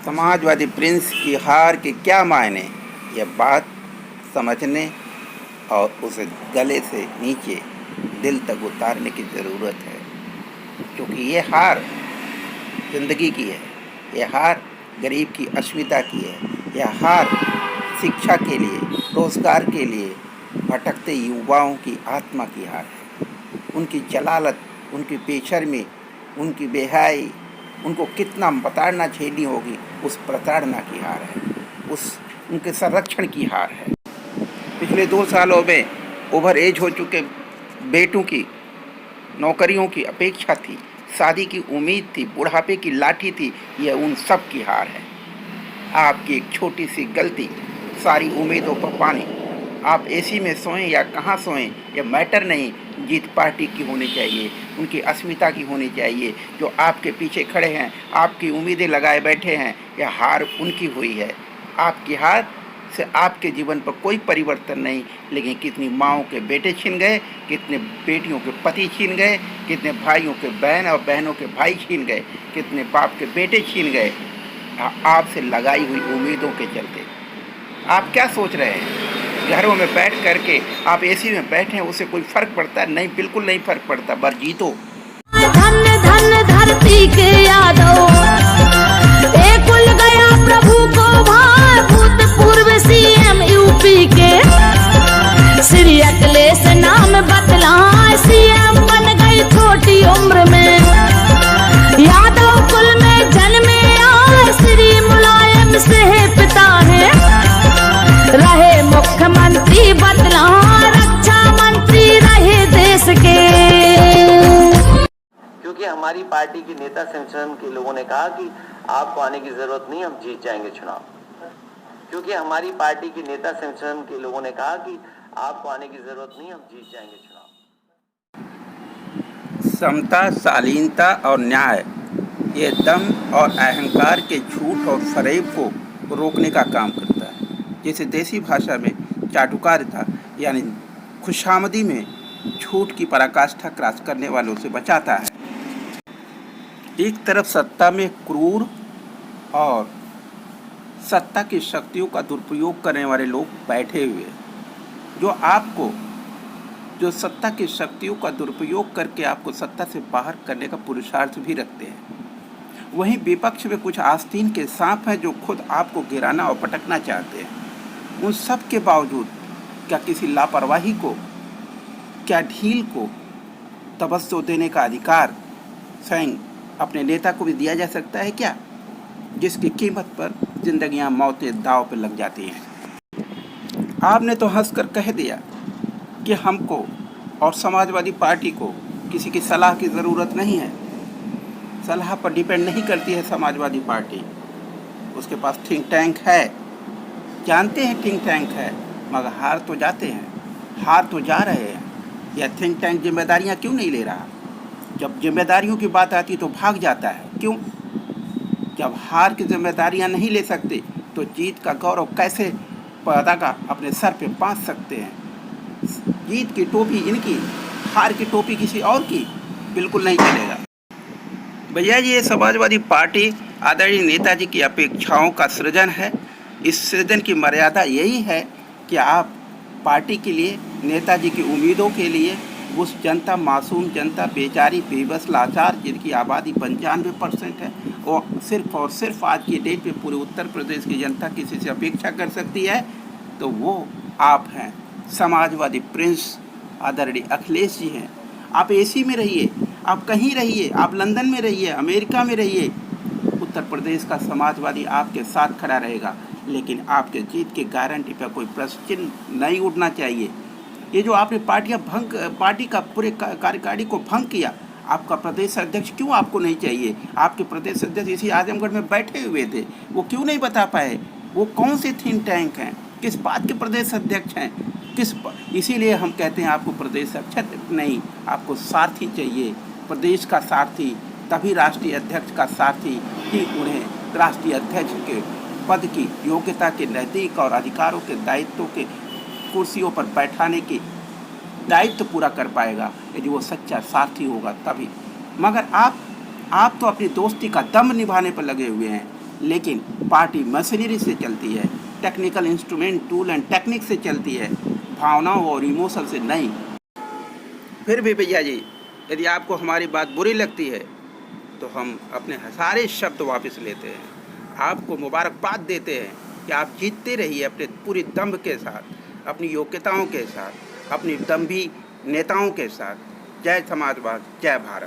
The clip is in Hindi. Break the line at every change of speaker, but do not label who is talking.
समाजवादी प्रिंस की हार के क्या मायने, यह बात समझने और उसे गले से नीचे दिल तक उतारने की ज़रूरत है, क्योंकि ये हार ज़िंदगी की है। यह हार गरीब की अस्मिता की है। यह हार शिक्षा के लिए, रोज़गार के लिए भटकते युवाओं की आत्मा की हार है। उनकी जलालत, उनकी बेशर्मी, उनकी बेहयाई, उनको कितना प्रताड़ना झेलनी होगी, उस प्रताड़ना की हार है, उस उनके संरक्षण की हार है। पिछले 2 सालों में ओवर एज हो चुके बेटों की नौकरियों की अपेक्षा थी, शादी की उम्मीद थी, बुढ़ापे की लाठी थी, यह उन सब की हार है। आपकी एक छोटी सी गलती सारी उम्मीदों पर पानी। आप एसी में सोएं या कहाँ सोएं, यह मैटर नहीं। जीत पार्टी की होनी चाहिए, उनकी अस्मिता की होनी चाहिए, जो आपके पीछे खड़े हैं, आपकी उम्मीदें लगाए बैठे हैं। यह हार उनकी हुई है। आपकी हार से आपके जीवन पर कोई परिवर्तन नहीं, लेकिन कितनी माँओं के बेटे छीन गए, कितने बेटियों के पति छीन गए, कितने भाइयों के बहन और बहनों के भाई छीन गए, कितने बाप के बेटे छीन गए आपसे लगाई हुई उम्मीदों के चलते। आप क्या सोच रहे हैं? घरों में बैठ करके आप एसी में बैठे हैं, उससे कोई फर्क पड़ता है? नहीं, बिल्कुल नहीं फर्क पड़ता। बस जीतो।
धन धन धरती के यादव, एक उल गया प्रभु को भार, भूतपूर्व सीएम यूपी के श्री अखिलेश नाम बदला, सीएम बन गई छोटी उम्र में। यादव कुल में जन्मे आए, श्री मुलायम से पिता है, रहे मुख्यमंत्री बदला, रक्षा मंत्री रहे देश के।
क्योंकि हमारी पार्टी के नेता संगठन के लोगों ने कहा कि आपको आने की जरूरत नहीं, हम जीत जाएंगे चुनाव। क्योंकि हमारी पार्टी के नेता संगठन के लोगों ने कहा कि आपको आने की जरूरत नहीं, हम जीत जाएंगे चुनाव।
समता, शालीनता और न्याय, ये दम और अहंकार के झूठ और फरेब को रोकने का काम करता है। जैसे देसी भाषा में चाटुकारिता यानी खुशामदी में झूठ की पराकाष्ठा क्रॉस करने वालों से बचाता है। एक तरफ सत्ता में क्रूर और सत्ता की शक्तियों का दुरुपयोग करने वाले लोग बैठे हुए हैं, जो सत्ता की शक्तियों का दुरुपयोग करके आपको सत्ता से बाहर करने का पुरुषार्थ भी रखते हैं। वहीं विपक्ष में कुछ आस्तीन के सांप हैं जो खुद आपको गिराना और पटकना चाहते हैं। उन सब के बावजूद क्या किसी लापरवाही को, क्या ढील को तवज्जो देने का अधिकार स्वयं अपने नेता को भी दिया जा सकता है क्या, जिसकी कीमत पर जिंदगियां मौतें दांव पर लग जाती हैं? आपने तो हंसकर कह दिया कि हमको और समाजवादी पार्टी को किसी की सलाह की ज़रूरत नहीं है। सलाह पर डिपेंड नहीं करती है समाजवादी पार्टी। उसके पास थिंक टैंक है, जानते हैं थिंक टैंक है, मगर हार तो जाते हैं, हार तो जा रहे हैं। यह थिंक टैंक जिम्मेदारियां क्यों नहीं ले रहा? जब जिम्मेदारियों की बात आती तो भाग जाता है। क्यों? जब हार की जिम्मेदारियां नहीं ले सकते तो जीत का गौरव कैसे पताका अपने सर पे बांध सकते हैं? जीत की टोपी इनकी, हार की टोपी किसी और की, बिल्कुल नहीं चलेगा। भैया जी, ये समाजवादी पार्टी आदरणीय नेताजी की अपेक्षाओं का सृजन है। इस सृजन की मर्यादा यही है कि आप पार्टी के लिए, नेताजी की उम्मीदों के लिए, उस जनता, मासूम जनता, बेचारी, बेबस, लाचार, जिनकी आबादी 95% है, वो सिर्फ और सिर्फ आज की डेट में पूरे उत्तर प्रदेश की जनता किसी से अपेक्षा कर सकती है, तो वो आप हैं। समाजवादी प्रिंस आदरणीय अखिलेश जी हैं। आप एसी में रहिए, आप कहीं रहिए, आप लंदन में रहिए, अमेरिका में रहिए, उत्तर प्रदेश का समाजवादी आपके साथ खड़ा रहेगा। लेकिन आपके जीत की गारंटी पर कोई प्रश्न चिन्ह नहीं उठना चाहिए। ये जो आपने पार्टी का पूरे कार्यकारिणी को भंग किया, आपका प्रदेश अध्यक्ष क्यों आपको नहीं चाहिए? आपके प्रदेश अध्यक्ष इसी आजमगढ़ में बैठे हुए थे, वो क्यों नहीं बता पाए? वो कौन से थिंक टैंक हैं? किस बात के प्रदेश अध्यक्ष हैं? इसीलिए हम कहते हैं आपको प्रदेश अध्यक्ष नहीं, आपको सारथी चाहिए, प्रदेश का सारथी। तभी राष्ट्रीय अध्यक्ष का सारथी ही उन्हें राष्ट्रीय अध्यक्ष के पद की योग्यता के नज़दीक और अधिकारों के दायित्वों के कुर्सियों पर बैठाने की दायित्व पूरा कर पाएगा, यदि वो सच्चा साथी होगा तभी। मगर आप तो अपनी दोस्ती का दम निभाने पर लगे हुए हैं। लेकिन पार्टी मशीनरी से चलती है, technical instrument, tool and technique से चलती है, भावनाओं और इमोशन से नहीं। फिर भी भैया जी, यदि आपको हमारी बात बुरी लगती है तो हम अपने सारे शब्द वापस लेते हैं, आपको मुबारकबाद देते हैं कि आप जीतते रहिए अपने पूरी दम्भ के साथ, अपनी योग्यताओं के साथ, अपनी दम्भी नेताओं के साथ। जय समाजवाद, जय भारत।